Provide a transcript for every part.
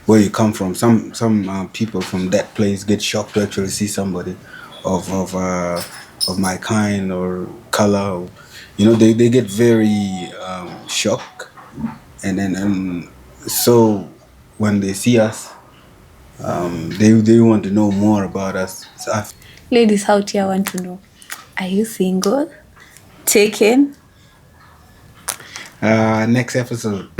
where you come from. Some people from that place get shocked to actually see somebody of my kind or color. They get very shocked, and so when they see us, they want to know more about us. Ladies out here want to know, are you single? Taken? Next episode.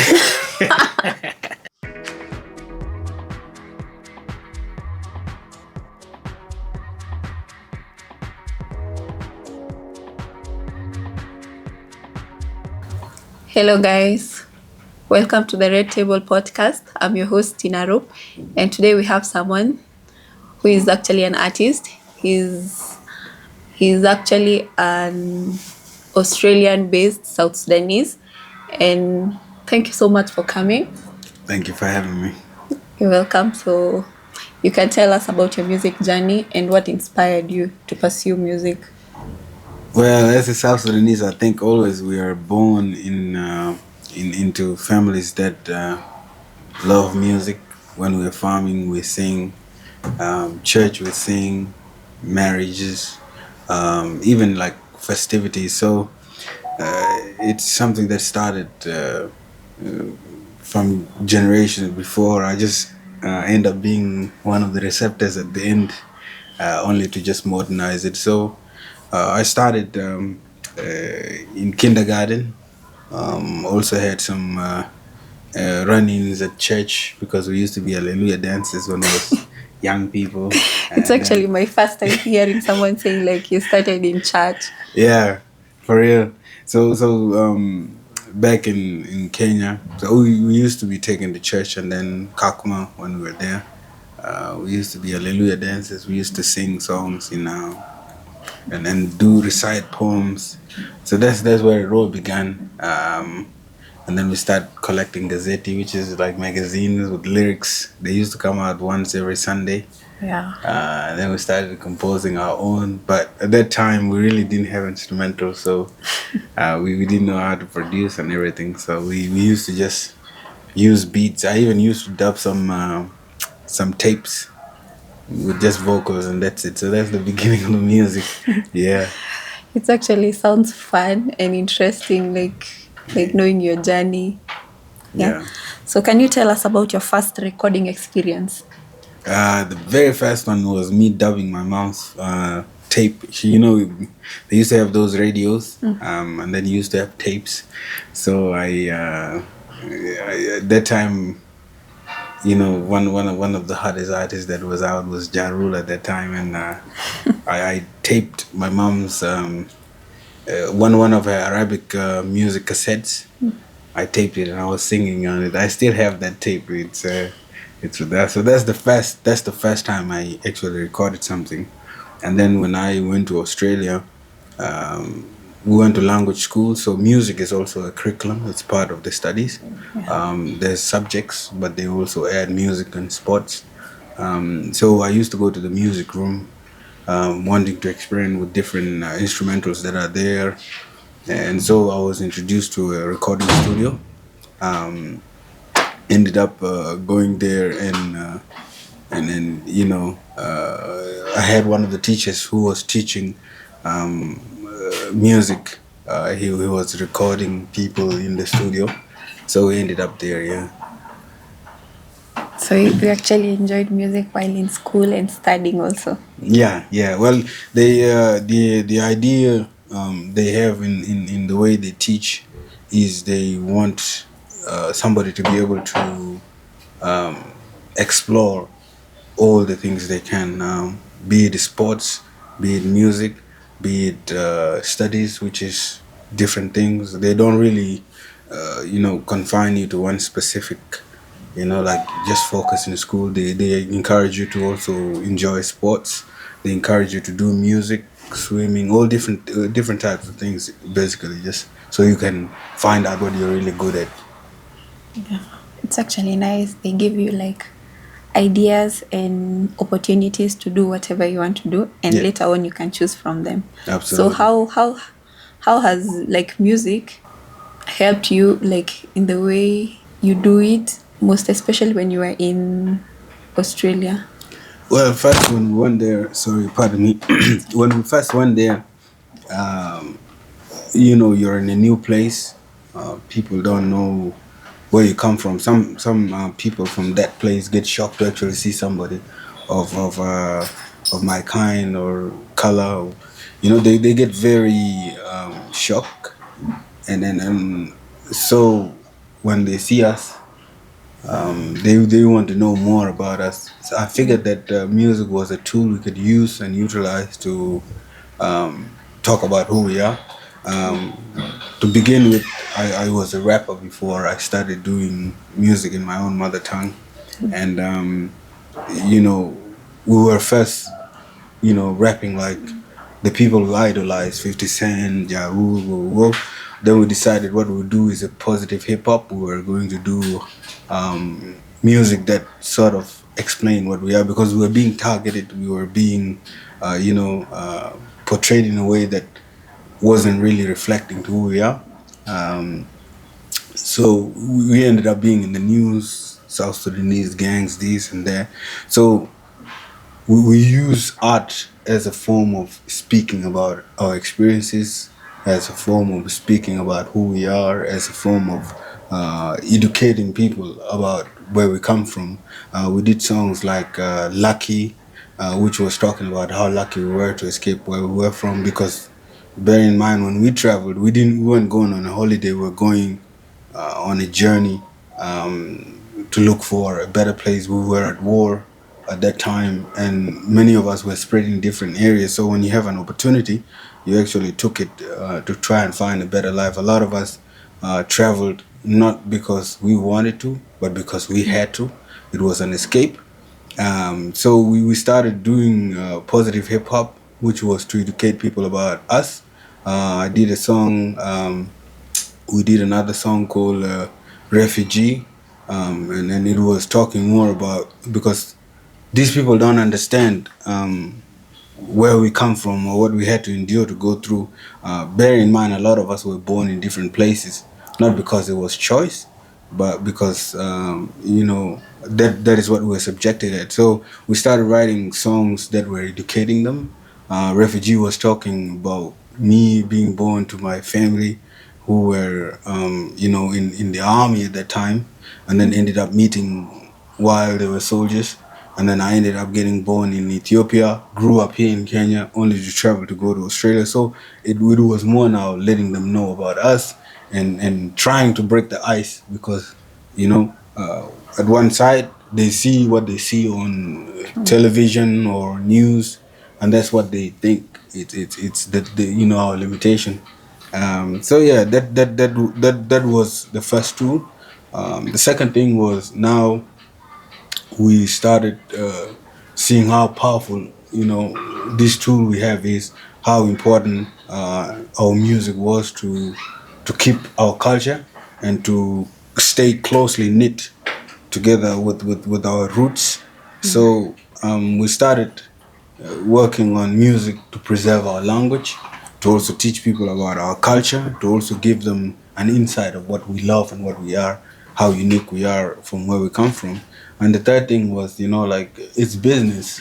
Hello guys, welcome to the Red Table Podcast. I'm your host Tina Rope, and today we have someone who is actually an artist. He's actually an Australian-based South Sudanese, and thank you so much for coming. Thank you for having me. You're welcome. So you can tell us about your music journey and what inspired you to pursue music. Well, as a South Sudanese, I think always we are born into families that love music. When we're farming, we sing. Church, we sing. Marriages, even like festivities. So it's something that started from generations before. I just end up being one of the receptors at the end, only to just modernize it. So I started in kindergarten. Also had some run-ins at church because we used to be Hallelujah dancers when we was young people. It's actually my first time hearing someone saying like you started in church. Yeah, for real. So back in Kenya, so we used to be taken to church, and then Kakuma when we were there. We used to be Hallelujah dancers. We used to sing songs, and then recite poems. So that's where it all began. And then we started collecting Gazzetti, which is like magazines with lyrics. They used to come out once every Sunday. Yeah. Then we started composing our own. But at that time, we really didn't have instrumentals, so we didn't know how to produce and everything. So we used to just use beats. I even used to dub some tapes with just vocals, and that's it. So that's the beginning of the music. Yeah. It actually sounds fun and interesting, like knowing your journey. Yeah. So can you tell us about your first recording experience? The very first one was me dubbing my mom's tape. They used to have those radios, and then you used to have tapes. So I at that time, one of the hottest artists that was out was Ja Rule at that time, and I taped my mom's one of her Arabic music cassettes. I taped it and I was singing on it. I still have that tape. It's with that. So that's the first time I actually recorded something. And then when I went to Australia, we went to language school. So music is also a curriculum. It's part of the studies. There's subjects, but they also add music and sports. So I used to go to the music room, wanting to experiment with different instrumentals that are there. And so I was introduced to a recording studio. Ended up going there, and then I had one of the teachers who was teaching music. He was recording people in the studio, so we ended up there. Yeah. So you actually enjoyed music while in school and studying also? Yeah. Well, the idea they have in the way they teach is they want somebody to be able to explore all the things they can, be it sports, be it music, be it studies, which is different things. They don't really confine you to one specific, like just focus in school. They encourage you to also enjoy sports. They encourage you to do music, swimming, all different types of things, basically, just so you can find out what you're really good at. Yeah, it's actually nice. They give you like ideas and opportunities to do whatever you want to do, and later on you can choose from them. Absolutely. So how has like music helped you like in the way you do it most especially when you were in Australia? Well, first when we went there, sorry, pardon me. When we first went there, you're in a new place. People don't know where you come from. Some people from that place get shocked to actually see somebody of my kind or color. They get very shocked, and so when they see us, they want to know more about us. So I figured that music was a tool we could use and utilize to talk about who we are. Um, to begin with, I was a rapper before I started doing music in my own mother tongue, and you know, we were first, rapping like the people who idolize 50 Cent, Ja Rule, Then we decided what we'll do is a positive hip hop. We were going to do music that sort of explain what we are because we were being targeted. We were being, portrayed in a way that wasn't really reflecting to who we are. Um, so we ended up being in the news, South Sudanese gangs, this and that. So we use art as a form of speaking about our experiences, as a form of speaking about who we are, as a form of educating people about where we come from. We did songs like Lucky, which was talking about how lucky we were to escape where we were from. Because bear in mind, when we traveled, we weren't going on a holiday. We were going on a journey to look for a better place. We were at war at that time, and many of us were spread in different areas. So when you have an opportunity, you actually took it to try and find a better life. A lot of us traveled not because we wanted to, but because we had to. It was an escape. So we started doing positive hip hop, which was to educate people about us. I did a song. We did another song called Refugee, and then it was talking more about because these people don't understand where we come from or what we had to endure to go through. Bear in mind, a lot of us were born in different places, not because it was choice, but because that is what we were subjected at. So we started writing songs that were educating them. Refugee was talking about me being born to my family who were in the army at that time, and then ended up meeting while they were soldiers. And then I ended up getting born in Ethiopia, grew up here in Kenya, only to travel to go to Australia. So it was more now letting them know about us and trying to break the ice because, at one side, they see what they see on television or news, and that's what they think. It's our limitation. So yeah, that was the first tool. The second thing was now we started seeing how powerful this tool we have is, how important our music was to keep our culture and to stay closely knit together with our roots. So we started working on music to preserve our language, to also teach people about our culture, to also give them an insight of what we love and what we are, how unique we are from where we come from. And the third thing was, like it's business.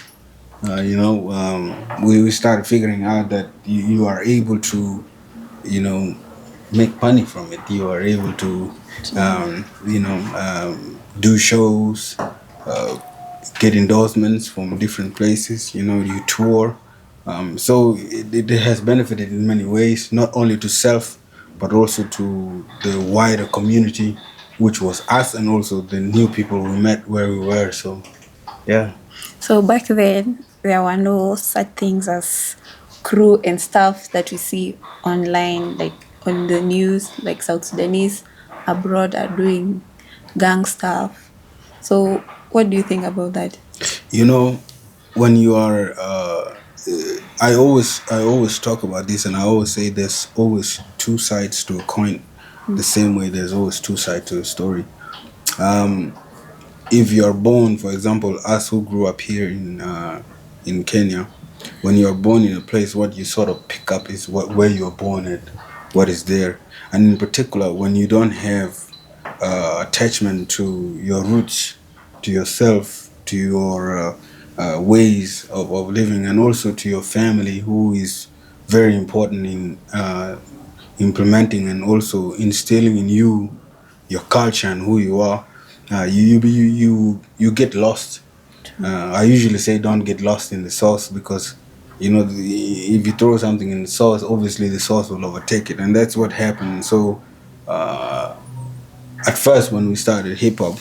We started figuring out that you are able to, make money from it. You are able to, do shows, get endorsements from different places. You tour. So it has benefited in many ways, not only to self, but also to the wider community, which was us, and also the new people we met where we were. So, yeah. So back then, there were no such things as crew and stuff that we see online, like on the news, like South Sudanese abroad are doing gang stuff. So what do you think about that? You know, when you are, I always talk about this, and I always say there's always two sides to a coin. The same way there's always two sides to a story. If you're born, for example, us who grew up here in Kenya, when you're born in a place, what you sort of pick up is where you're born at, what is there, and in particular, when you don't have attachment to your roots, to yourself, to your ways of living, and also to your family, who is very important in implementing and also instilling in you your culture and who you are. You get lost. I usually say don't get lost in the sauce, because if you throw something in the sauce, obviously the sauce will overtake it, and that's what happened. So at first, when we started hip hop,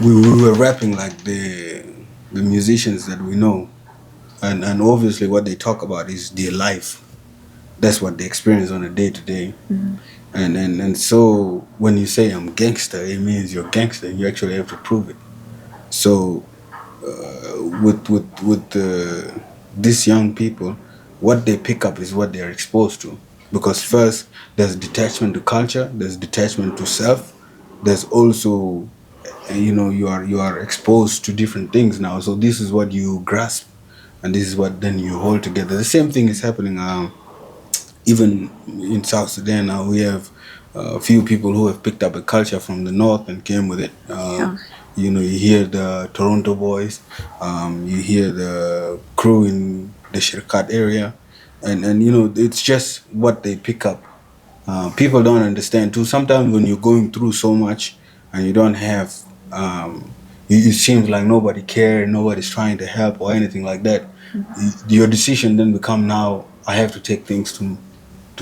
we were rapping like the musicians that we know, and obviously what they talk about is their life. That's what they experience on a day to day. And so when you say I'm gangster, it means you're gangster. You actually have to prove it. So with these young people, what they pick up is what they're exposed to. Because first, there's detachment to culture, there's detachment to self, there's also you are exposed to different things now. So this is what you grasp, and this is what then you hold together. The same thing is happening even in South Sudan now. We have a few people who have picked up a culture from the north and came with it. You hear the Toronto boys, you hear the crew in the Shirkat area, and it's just what they pick up. People don't understand too. Sometimes when you're going through so much and you don't have, it seems like nobody cares, nobody's trying to help or anything like that. Your decision then become, now I have to take things to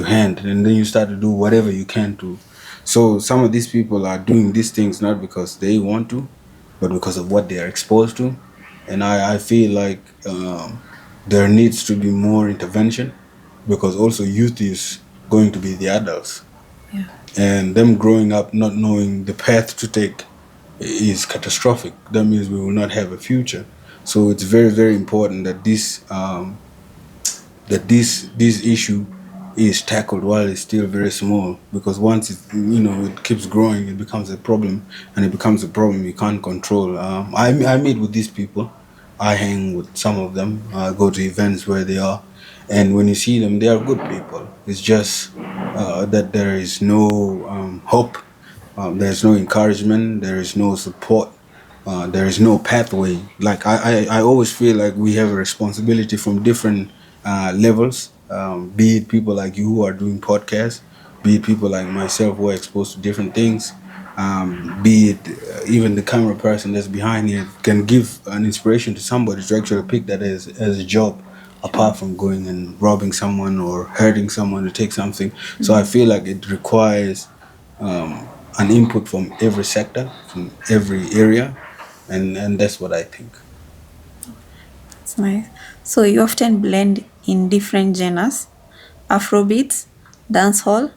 hand, and then you start to do whatever you can to. So some of these people are doing these things not because they want to, but because of what they are exposed to. And I feel like there needs to be more intervention, because also youth is going to be the adults, and them growing up not knowing the path to take is catastrophic. That means we will not have a future. So it's very, very important that this issue is tackled while it's still very small, because once it keeps growing, it becomes a problem, and it becomes a problem you can't control. I meet with these people, I hang with some of them, I go to events where they are, and when you see them, they are good people. It's just that there is no hope, there's no encouragement, there is no support, there is no pathway. Like I always feel like we have a responsibility from different levels, be it people like you who are doing podcasts, be it people like myself who are exposed to different things, be it even the camera person that's behind here can give an inspiration to somebody to actually pick that as a job, apart from going and robbing someone or hurting someone to take something. So I feel like it requires an input from every sector, from every area, and that's what I think. That's nice. So you often blend in different genres: Afrobeats, dancehall,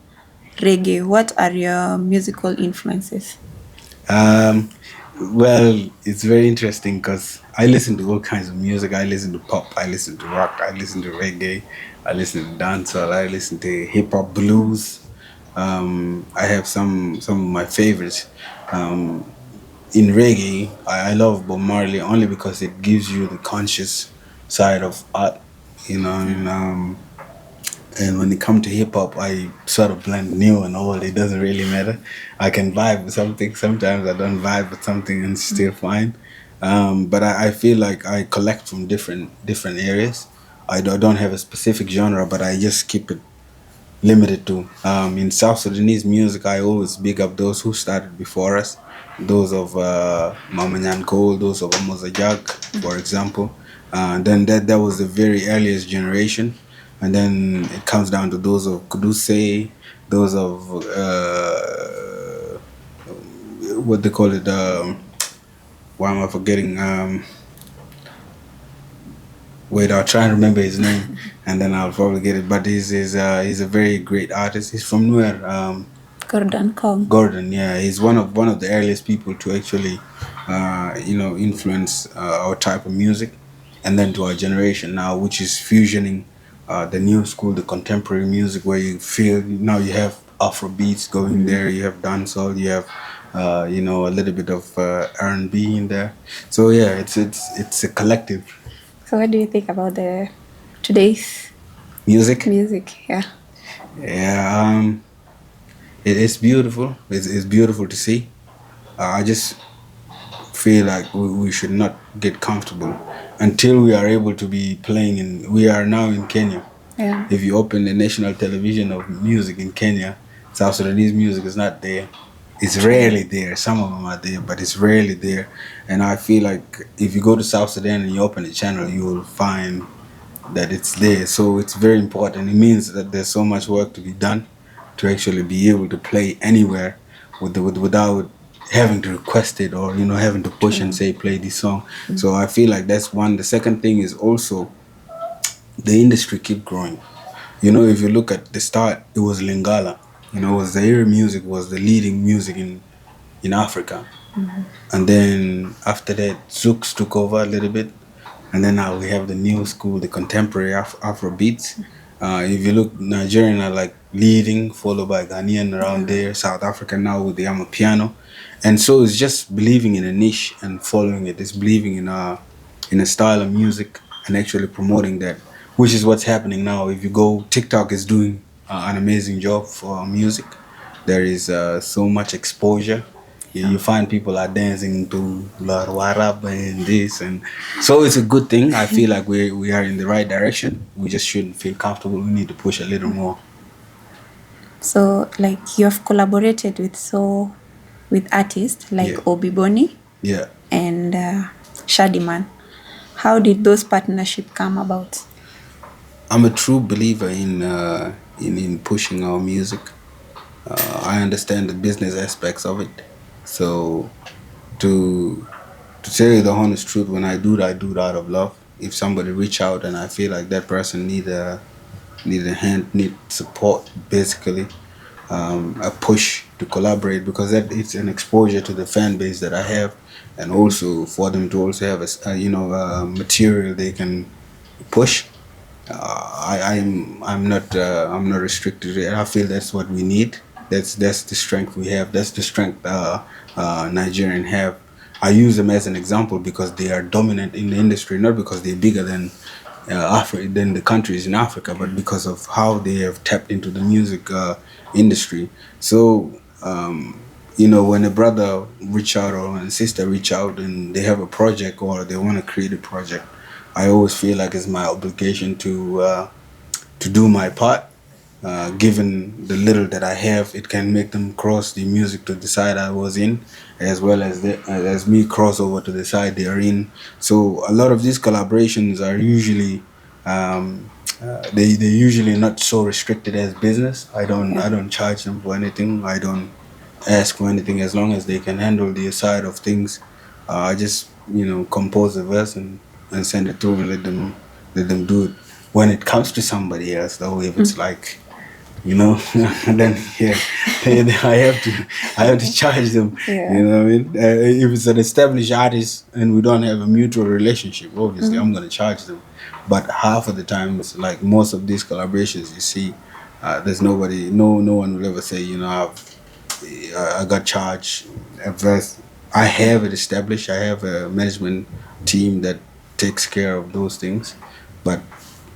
reggae. What are your musical influences? Um, well, it's very interesting because I listen to all kinds of music. I listen to pop, I listen to rock, I listen to reggae, I listen to dancehall, I listen to hip hop, blues. I have some of my favorites. In reggae, I love Bob Marley only because it gives you the conscious side of art, and when it comes to hip hop, I sort of blend new and old. It doesn't really matter. I can vibe with something. Sometimes I don't vibe with something and it's still fine. But I feel like I collect from different areas. I don't have a specific genre, but I just keep it limited to. In South Sudanese music, I always big up those who started before us, those of Mama Nyan Cole, those of Amozajak, for example. Then that was the very earliest generation, and then it comes down to those of Kuduse, those of what they call it. Why am I forgetting? Wait, I'll try and remember his name, and then I'll probably get it. But he's a very great artist. He's from Nuer. Gordon Kong. Gordon, yeah, he's one of the earliest people to actually, influence our type of music, and then to our generation now, which is fusioning the new school, the contemporary music, where you feel now you have Afro beats going there, you have dancehall, you have, a little bit of R&B in there. So yeah, it's a collective. So what do you think about the today's Music. music? Yeah. Yeah, It's beautiful. It's beautiful to see. I just feel like we should not get comfortable until we are able to be playing in. We are now in Kenya. Yeah. If you open the national television of music in Kenya, South Sudanese music is not there. It's rarely there. Some of them are there, but it's rarely there. And I feel like if you go to South Sudan and you open the channel, you will find that it's there. So it's very important. It means that there's so much work to be done to actually be able to play anywhere without having to request it, or having to push and say play this song. So I feel like that's one. The second thing is also the industry keep growing. If you look at the start, it was Lingala. It was Zaire music was the leading music in Africa. And then after that, Zooks took over a little bit. And then now we have the new school, the contemporary Afro beats. If you look, Nigerian are like leading, followed by Ghanaian around there. South Africa now with the Amapiano. And so it's just believing in a niche and following it. It's believing in a style of music and actually promoting that, which is what's happening now. If you go, TikTok is doing an amazing job for music. There is so much exposure. You find people are dancing to La Warab and this, and so it's a good thing. I feel like we are in the right direction. We just shouldn't feel comfortable. We need to push a little more. So, like, you have collaborated with artists like Obiboni and Shadiman. How did those partnerships come about? I'm a true believer in pushing our music. I understand the business aspects of it. So to tell you the honest truth, when I do it out of love. If somebody reach out and I feel like that person need a hand, need support, basically, a push to collaborate, because that it's an exposure to the fan base that I have, and also for them to also have a material they can push. I'm not restricted. I feel that's what we need. That's the strength we have. That's the strength Nigerian have. I use them as an example because they are dominant in the industry, not because they're bigger than than the countries in Africa, but because of how they have tapped into the music industry. So when a brother reach out or a sister reach out and they have a project or they want to create a project, I always feel like it's my obligation to do my part. Given the little that I have, it can make them cross the music to the side I was in, as well as me cross over to the side they are in. So a lot of these collaborations are usually they're usually not so restricted as business. I don't charge them for anything. I don't ask for anything, as long as they can handle the side of things. I just compose a verse and send it through and let them do it. When it comes to somebody else, though, if it's like then I have to charge them. You know what I mean? If it's an established artist and we don't have a mutual relationship, obviously I'm gonna charge them. But half of the time, it's like most of these collaborations you see, there's nobody, no one will ever say, I got charged a verse. I have it established. I have a management team that takes care of those things. But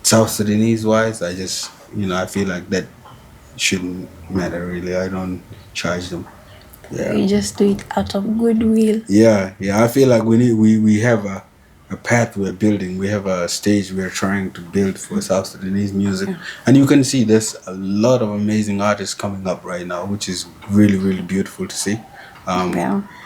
South Sudanese wise, I just I feel like that shouldn't matter really. I don't charge them. Yeah. You just do it out of goodwill. Yeah. I feel like we have a path we're building. We have a stage we're trying to build for South Sudanese music. And you can see there's a lot of amazing artists coming up right now, which is really, really beautiful to see.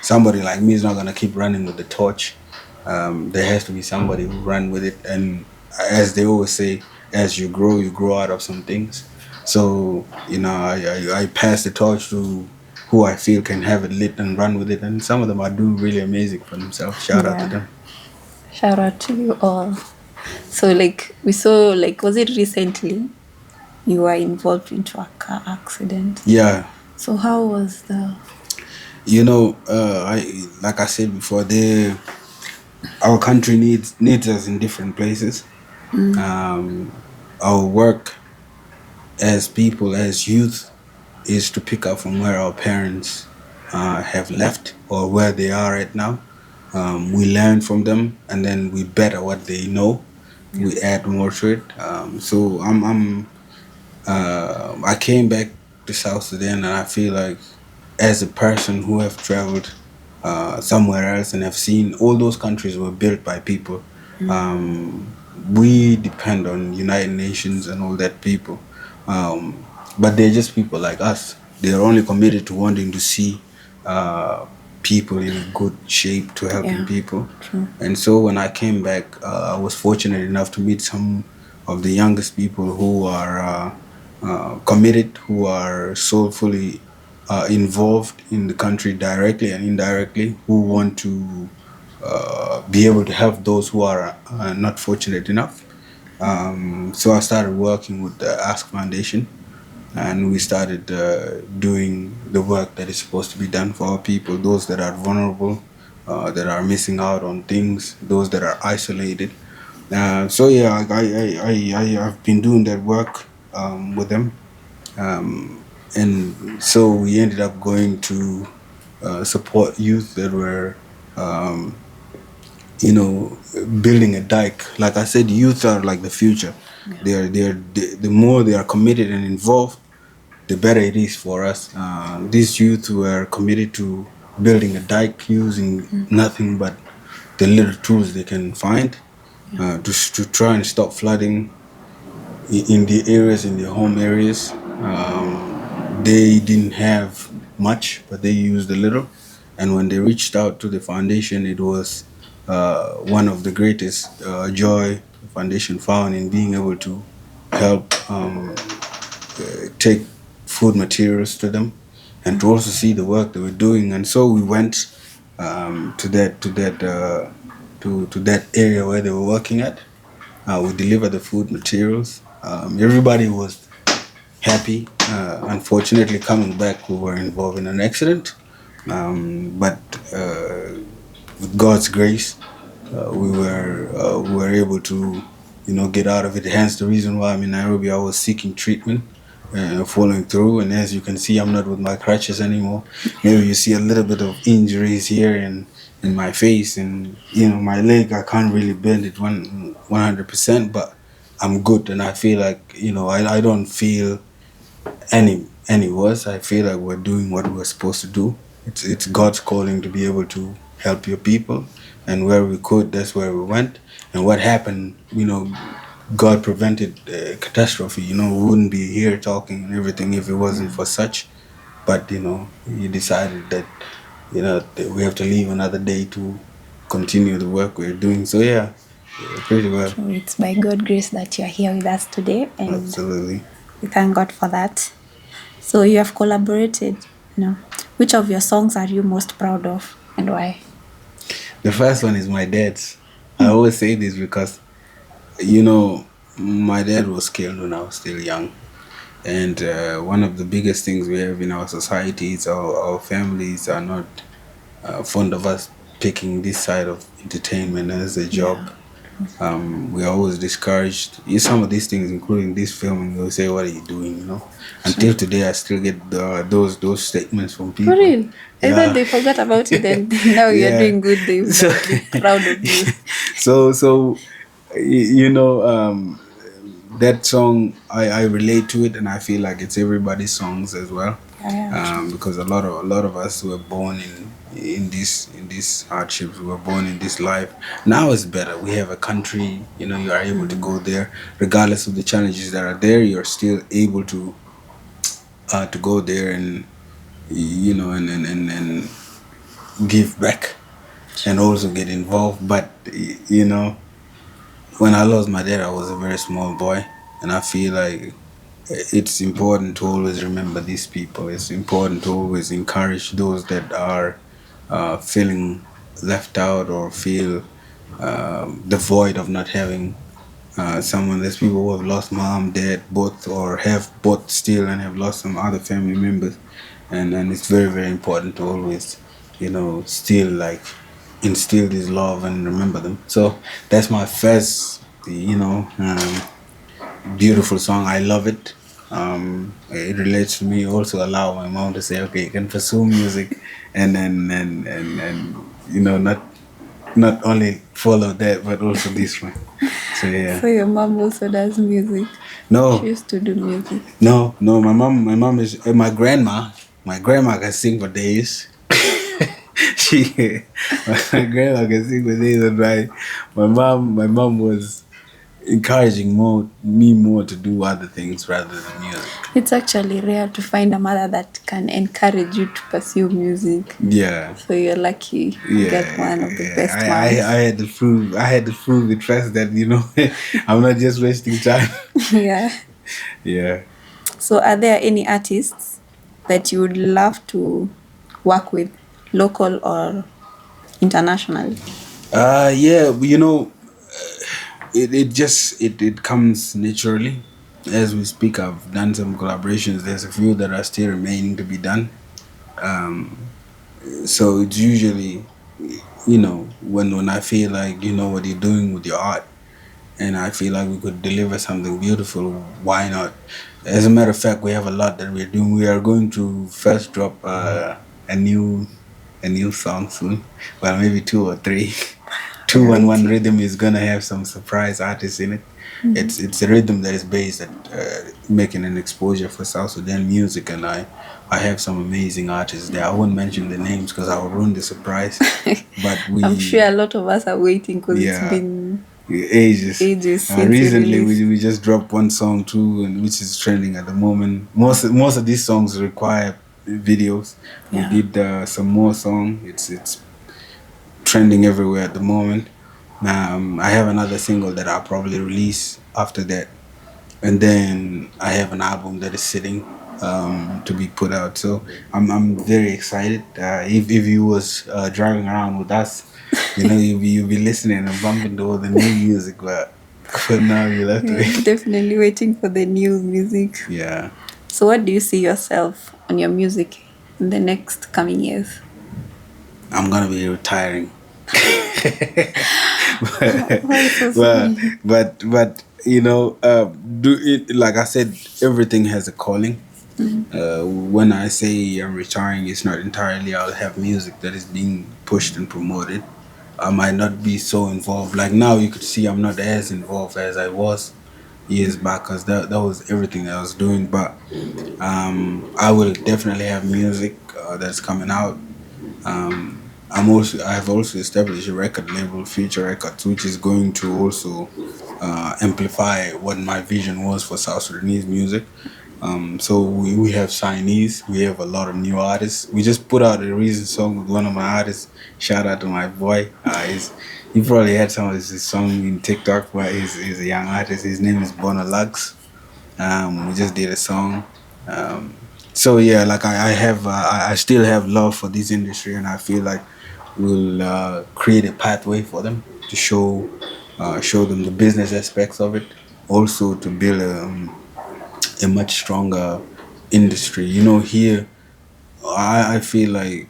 Somebody like me is not gonna keep running with the torch. There has to be somebody who run with it, and as they always say, as you grow out of some things. So I pass the torch to who I feel can have it lit and run with it, and some of them are doing really amazing for themselves. Shout out to them. Shout out to you all. So we saw, was it recently you were involved into a car accident? Yeah. So how was the like I said before, our country needs us in different places. Our work as people, as youth, is to pick up from where our parents have left or where they are right now. We learn from them, and then we better what they know. We add more to it. So I came back to South Sudan, and I feel like as a person who have traveled somewhere else and have seen all those countries were built by people. We depend on United Nations and all that people, but they're just people like us. They're only committed to wanting to see people in good shape to helping people. True. And so when I came back, I was fortunate enough to meet some of the youngest people who are committed, who are soulfully involved in the country directly and indirectly, who want to be able to help those who are not fortunate enough. So I started working with the Ask Foundation, and we started doing the work that is supposed to be done for our people, those that are vulnerable, that are missing out on things, those that are isolated. So yeah, I've been doing that work with them, and so we ended up going to support youth that were building a dike. Like I said, youth are like the future. The more they are committed and involved, the better it is for us. These youth were committed to building a dike using nothing but the little tools they can find to try and stop flooding in the areas, in their home areas. They didn't have much, but they used a little. And when they reached out to the foundation, it was one of the greatest joy the foundation found in being able to help take food materials to them, and to also see the work they were doing. And so we went to that area where they were working at. We delivered the food materials. Everybody was happy. Unfortunately, coming back, we were involved in an accident. But with God's grace, we were able to, get out of it. Hence the reason why I'm in Nairobi. I was seeking treatment, following through, and as you can see, I'm not with my crutches anymore. Maybe you see a little bit of injuries here in my face, and my leg. I can't really bend it 100%, but I'm good, and I feel like I don't feel any worse. I feel like we're doing what we're supposed to do. It's God's calling to be able to help your people, and where we could, that's where we went. And what happened, God prevented catastrophe. We wouldn't be here talking and everything if it wasn't for such. But He decided that that we have to leave another day to continue the work we're doing. So yeah, pretty well. It's by God's grace that you're here with us today, and Absolutely. we thank God for that. So you have collaborated. Which of your songs are you most proud of, and why? The first one is my dad's. I always say this because my dad was killed when I was still young. And one of the biggest things we have in our society is our families are not fond of us picking this side of entertainment as a job. We're always discouraged. Some of these things, including this filming, they'll say, "What are you doing?" Until today, I still get those statements from people. For real? I thought they forgot about it, and now you're doing good. They would be proud of you. So that song, I relate to it, and I feel like it's everybody's songs as well. Because a lot of us were born in these hardships. We were born in this life. Now it's better. We have a country. You are able to go there, regardless of the challenges that are there. You're still able to go there and and give back, and also get involved. But when I lost my dad, I was a very small boy, and I feel like it's important to always remember these people. It's important to always encourage those that are feeling left out or feel the void of not having someone. There's people who have lost mom, dad, both, or have both still, and have lost some other family members, and it's very, very important to always still like instill this love and remember them. So that's my first beautiful song. I love it. It relates to me. Also allow my mom to say, okay, you can pursue music, and not only follow that, but also this one. So yeah. So your mom also does music. No, used to do music. no. My mom is my grandma. My grandma can sing for days. she, my grandma can sing for days, and my mom was encouraging me more to do other things rather than music. It's actually rare to find a mother that can encourage you to pursue music. Yeah. So you're lucky you get one of the best I moms. had to prove the trust that I'm not just wasting time. Yeah. Yeah. So are there any artists that you would love to work with, local or internationally? Yeah, but it comes naturally as we speak. I've done some collaborations. There's a few that are still remaining to be done. Um, so it's usually, when I feel like you know what you're doing with your art, and I feel like we could deliver something beautiful. Why not? As a matter of fact, we have a lot that we're doing. We are going to first drop a new song soon. Well, maybe two or three. Two and one rhythm is gonna have some surprise artists in it. It's a rhythm that is based at making an exposure for South Sudan music, and I have some amazing artists there. I won't mention the names because I will ruin the surprise. But I'm sure a lot of us are waiting because it's been ages since recently you released. we just dropped one song too, and which is trending at the moment. Most of these songs require videos. Yeah. We did some more song. It's trending everywhere at the moment. I have another single that I'll probably release after that, and then I have an album that is sitting to be put out. So I'm very excited. If you was driving around with us, you'll be listening and bumping to all the new music, but for now you'll have to wait. Definitely waiting for the new music. Yeah. So what do you see yourself on your music in the next coming years? I'm gonna be retiring. Why so but, soon? but do it like I said. Everything has a calling. When I say I'm retiring, it's not entirely I'll have music that is being pushed and promoted. I might not be so involved. Like now, you could see I'm not as involved as I was years back because that was everything that I was doing. But I will definitely have music that's coming out. I've also established a record label, Future Records, which is going to also amplify what my vision was for South Sudanese music. So we have signees, we have a lot of new artists. We just put out a recent song with one of my artists. Shout out to my boy. You probably had some of his song in TikTok, but he's a young artist. His name is Bona Lux. We just did a song. So yeah, like I still have love for this industry, and I feel like we'll create a pathway for them to show them the business aspects of it, also to build a much stronger industry. Here I feel like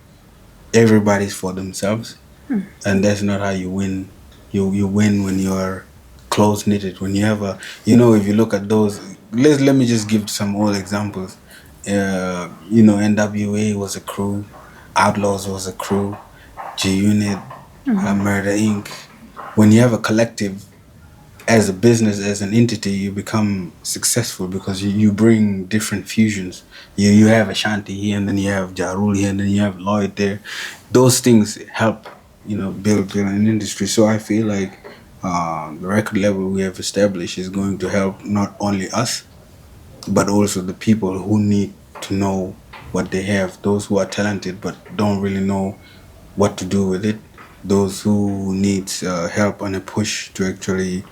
everybody's for themselves, and that's not how you win. You win when you're close knitted. When you have if you look at those, let me just give some old examples. NWA was a crew, Outlaws was a crew, G Unit, Murder Inc. When you have a collective, as a business, as an entity, you become successful because you bring different fusions. You have Ashanti here, and then you have Jarul here, and then you have Lloyd there. Those things help, build an industry. So I feel like the record level we have established is going to help not only us, but also the people who need to know what they have. Those who are talented but don't really know what to do with it. Those who need help and a push to actually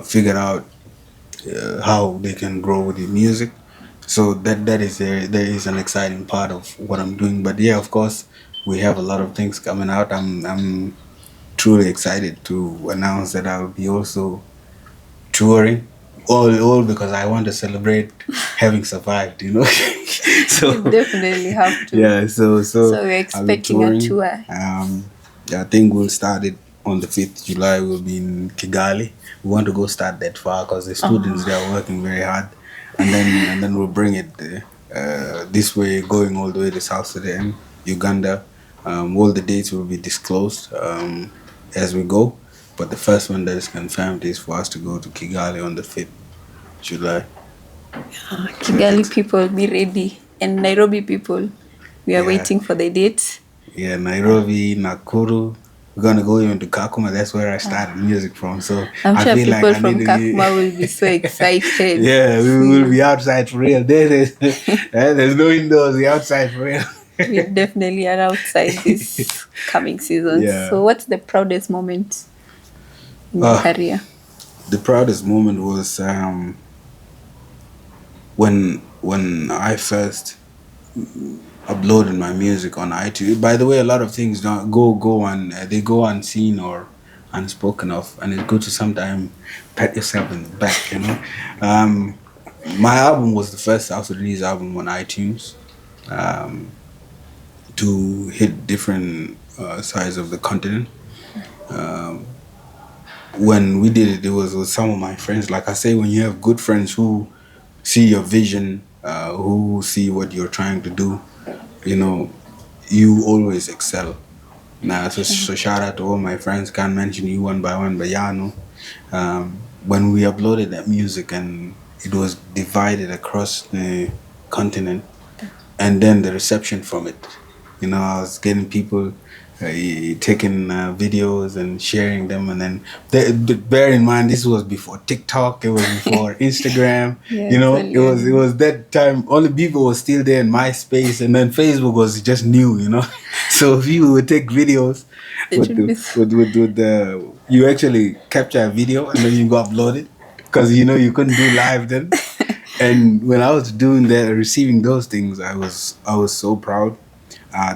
figure out how they can grow with the music. So that is an exciting part of what I'm doing. But yeah, of course, we have a lot of things coming out. I'm truly excited to announce that I'll be also touring. All because I want to celebrate having survived. So You definitely have to. yeah, so So we're I'll be expecting a touring. tour. I think we'll start it on the 5th July. We'll be in Kigali. We want to go start that far because the students they are working very hard, and then we'll bring it this way, going all the way to South Sudan, Uganda. All the dates will be disclosed as we go, but the first one that is confirmed is for us to go to Kigali on the 5th. July. Kigali people, be ready. And Nairobi people, we are Yeah. waiting for the date. Yeah, Nairobi, Nakuru. We're gonna go even to Kakuma. That's where I started music from. So I'm I sure feel like people I from need to. Kakuma will be so excited. Yeah, to we see will you. be outside for real. There's no indoors. We outside for real. We definitely are outside this coming season. Yeah. So, what's the proudest moment in your Uh, career? the proudest moment was when I first uploaded my music on iTunes. By the way, a lot of things don't go on. They go unseen or unspoken of, and it's good to sometimes pat yourself in the back. My album was the first South Sudanese album on iTunes to hit different sides of the continent. When we did it, it was with some of my friends. Like I say, when you have good friends who see your vision, who see what you're trying to do, you always excel. Nah, so shout out to all my friends. Can't mention you one by one, but yeah, no. When we uploaded that music and it was divided across the continent, and then the reception from it, I was getting people taking videos and sharing them, and then bear in mind this was before TikTok, it was before Instagram. It was that time only people was still there in MySpace, and then Facebook was just new. So people would take videos with the you actually capture a video and then you go upload it because you couldn't do live then. And when I was doing that, receiving those things, I was so proud.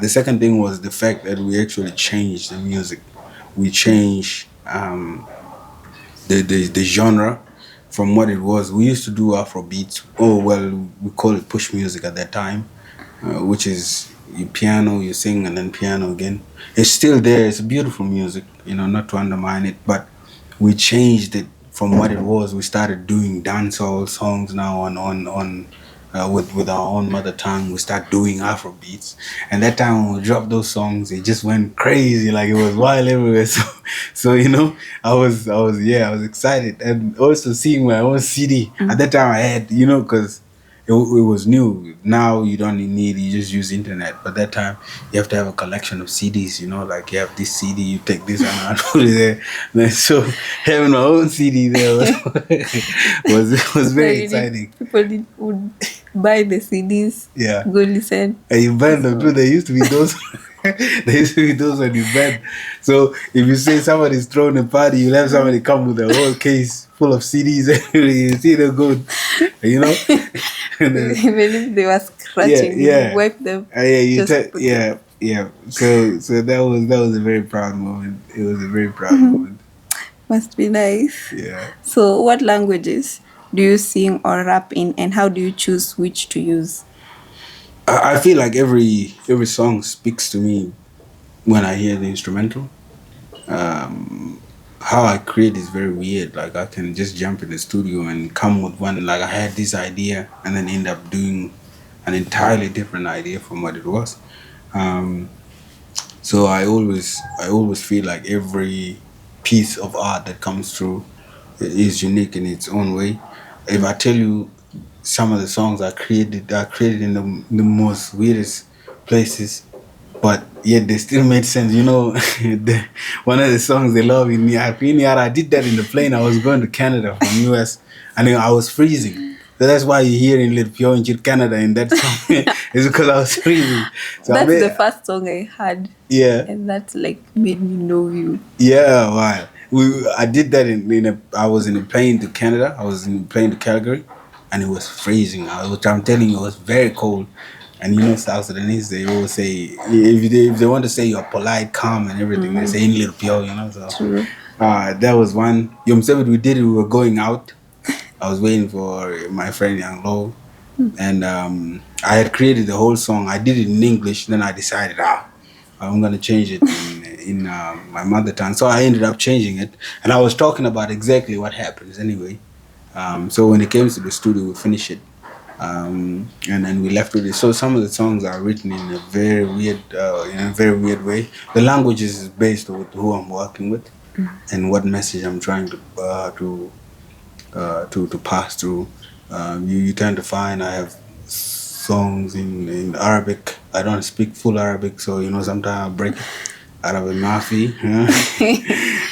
The second thing was the fact that we actually changed the music. We changed the genre from what it was. We used to do Afro beats. Oh well, we call it push music at that time, which is you piano, you sing, and then piano again. It's still there. It's beautiful music. Not to undermine it, but we changed it from what it was. We started doing dancehall songs now on with our own mother tongue. We start doing Afro beats, and that time when we dropped those songs, it just went crazy. Like it was wild everywhere. So I was excited, and also seeing my own CD at that time. I had because it was new. Now you don't need, you just use internet. But that time you have to have a collection of CDs. Like you have this CD, you take this and put it there. And so having my own CD there was very exciting. People would buy the CDs. Yeah. Go listen. And you bend them too. There used to be those. There used to be those when you bend. So if you say somebody's throwing a party, you'll have somebody come with a whole case full of CDs. You see them good, Even if they were scratching, you wipe them. Yeah. So that was a very proud moment. It was a very proud moment. Must be nice. Yeah. So, what languages do you sing or rap in, and how do you choose which to use? I feel like every song speaks to me when I hear the instrumental. How I create is very weird. Like I can just jump in the studio and come with one. Like I had this idea and then end up doing an entirely different idea from what it was. So I always feel like every piece of art that comes through is unique in its own way. If I tell you some of the songs are created in the most weirdest places, but yet they still made sense. One of the songs they love in Niara, I did that in the plane. I was going to Canada from US, and I was freezing. So that's why you hear in Little Pio in Canada in that song. It's because I was freezing. So that's the first song I heard. Yeah. And that made me know you. Yeah, wow. I did that I was in a plane to Canada. I was in a plane to Calgary, and it was freezing. I'm telling you, it was very cold. And South Sudanese, they always say, if they want to say you're polite, calm, and everything, they say in Little Pio, So True. That was one. We did it. We were going out. I was waiting for my friend Young Low, and I had created the whole song. I did it in English. Then I decided, I'm gonna change it in my mother tongue. So I ended up changing it, and I was talking about exactly what happens anyway. So when it came to the studio, we finished it, and then we left with it. So some of the songs are written in a very weird way. The language is based on who I'm working with and what message I'm trying to to pass through. You tend to find I have songs in Arabic. I don't speak full Arabic, so sometimes I break it out of a mafi.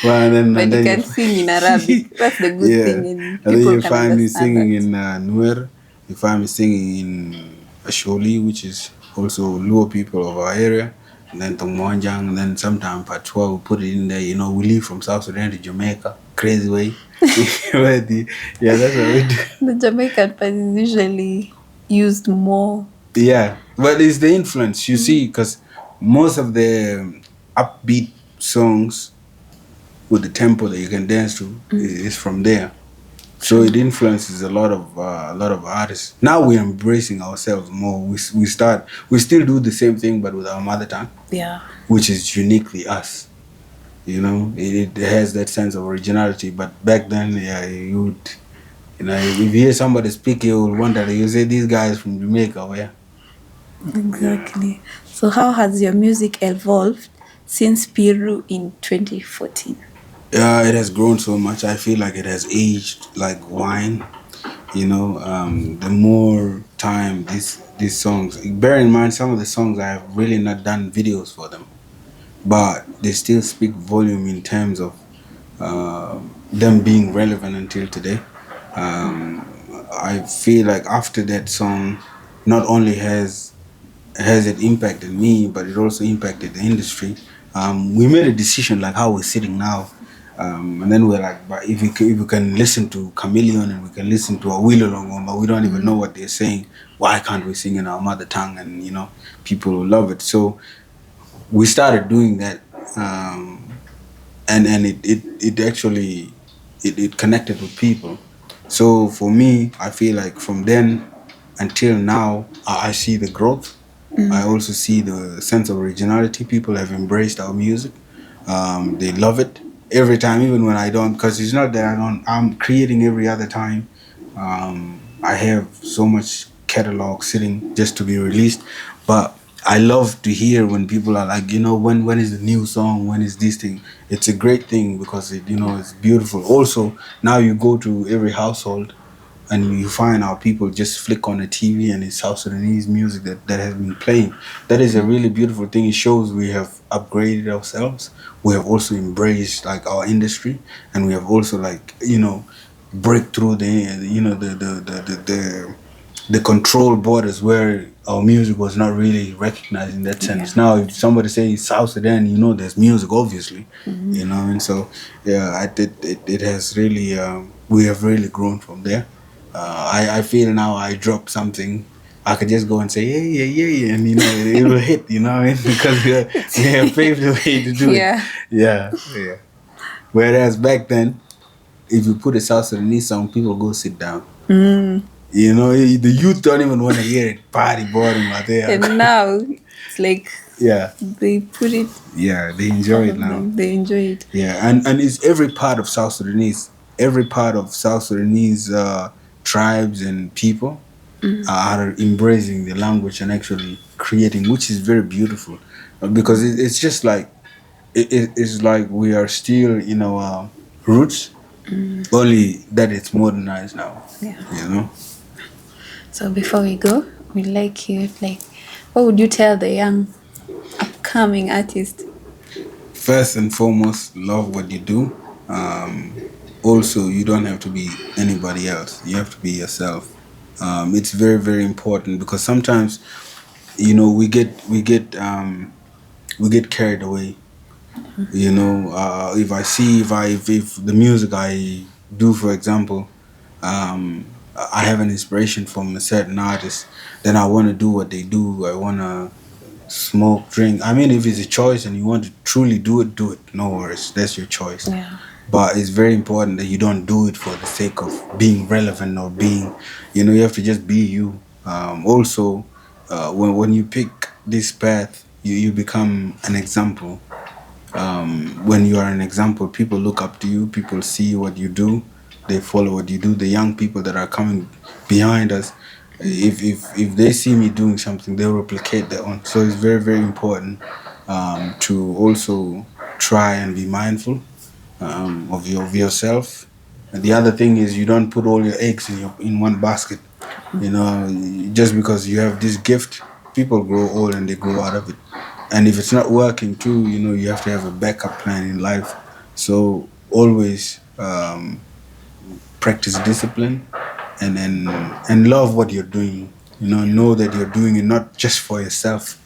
Well, But and you then can sing in Arabic. That's the good thing, yeah, and and then people you can find me understand singing that. in Nuer. You find me singing in Asholi, which is also Luo people of our area, and then Tongmonjang, and then sometimes Patois we put it in there. We leave from South Sudan to Jamaica, crazy way. Yeah, that's what we do. The Jamaican part is usually used more. Yeah, but it's the influence you see, because most of the upbeat songs with the tempo that you can dance to is from there. So it influences a lot of artists. Now we're embracing ourselves more. We still do the same thing, but with our mother tongue, Yeah. which is uniquely us. It has that sense of originality. But back then, yeah, you would, if you hear somebody speak, you will wonder. You say these guys from Jamaica, where? Exactly. So how has your music evolved since Peru in 2014? It has grown so much. I feel like it has aged like wine. The more time these songs. Bear in mind, some of the songs I have really not done videos for them, but they still speak volume in terms of them being relevant until today. I feel like after that song, not only has it impacted me, but it also impacted the industry. We made a decision like how we're sitting now, and then we're like, but if we can listen to Chameleon and we can listen to Awilo Longo, but we don't even know what they're saying, why can't we sing in our mother tongue? And people will love it. So we started doing that, and it actually it connected with people. So for me, I feel like from then until now, I see the growth. I also see the sense of originality. People have embraced our music. They love it every time, even when I don't. Because it's not that I don't. I'm creating every other time. I have so much catalog sitting just to be released, but I love to hear when people are like, when is the new song? When is this thing? It's a great thing because it's beautiful. Also, now you go to every household and you find our people just flick on the TV and it's South Sudanese music that has been playing. That is a really beautiful thing. It shows we have upgraded ourselves. We have also embraced like our industry, and we have also break through the control borders where our music was not really recognized in that sense. Now, if somebody says South Sudan, there's music, obviously, and so it has really we have really grown from there. I feel now I drop something, I could just go and say yeah, and it will hit, because we have paved the way to do Yeah. it. Yeah. Whereas back then, if you put a South Sudanese song, people go sit down. The youth don't even want to hear it. Party boring out there. And now it's like Yeah, they put it, they all enjoy it of now. them, they enjoy it. Yeah, and it's every part of South Sudanese, tribes and people are embracing the language and actually creating, which is very beautiful, because it's just like it's like we are still in our roots, only that it's modernized now. Yeah. So before we go, we'd like you, what would you tell the young upcoming artist? First and foremost, love what you do. Also, you don't have to be anybody else. You have to be yourself. It's very, very important, because sometimes, we get carried away. If the music I do, for example, I have an inspiration from a certain artist, then I want to do what they do. I want to smoke, drink. I mean, if it's a choice and you want to truly do it, do it. No worries. That's your choice. Yeah. But it's very important that you don't do it for the sake of being relevant or being, you have to just be you. Also, when you pick this path, you become an example. When you are an example, people look up to you, people see what you do, they follow what you do. The young people that are coming behind us, if they see me doing something, they'll replicate that one. So it's very, very important to also try and be mindful of yourself, And the other thing is you don't put all your eggs in one basket. You know, just because you have this gift, people grow old and they grow out of it. And if it's not working too, you know, you have to have a backup plan in life. So always practice discipline and love what you're doing. You know that you're doing it not just for yourself,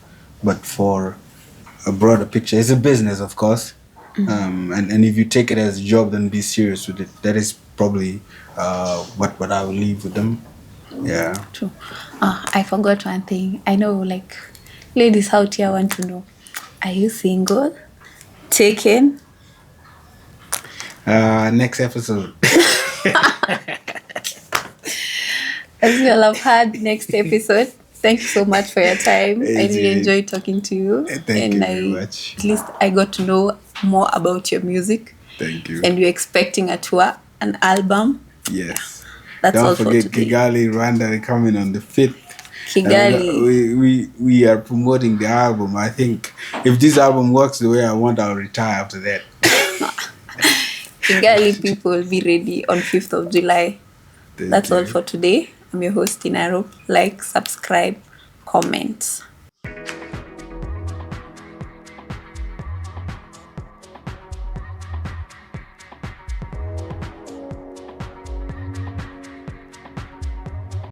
but for a broader picture. It's a business, of course. And if you take it as a job, then be serious with it. That is probably what I will leave with them. Yeah. True. I forgot one thing. I know, like, ladies out here want to know: are you single? Taken? Next episode. As you'll have heard, next episode. Thank you so much for your time. I really enjoyed talking to you. Thank you very much. At least I got to know more about your music. Thank you. And you're expecting a tour, an album. Yes. That's Don't all forget for today. Kigali, Rwanda, are coming on the 5th. Kigali. We are promoting the album. I think if this album works the way I want, I'll retire after that. Kigali people, be ready on 5th of July. That's all for today. I'm your host, Tinaro. Like, subscribe, comment.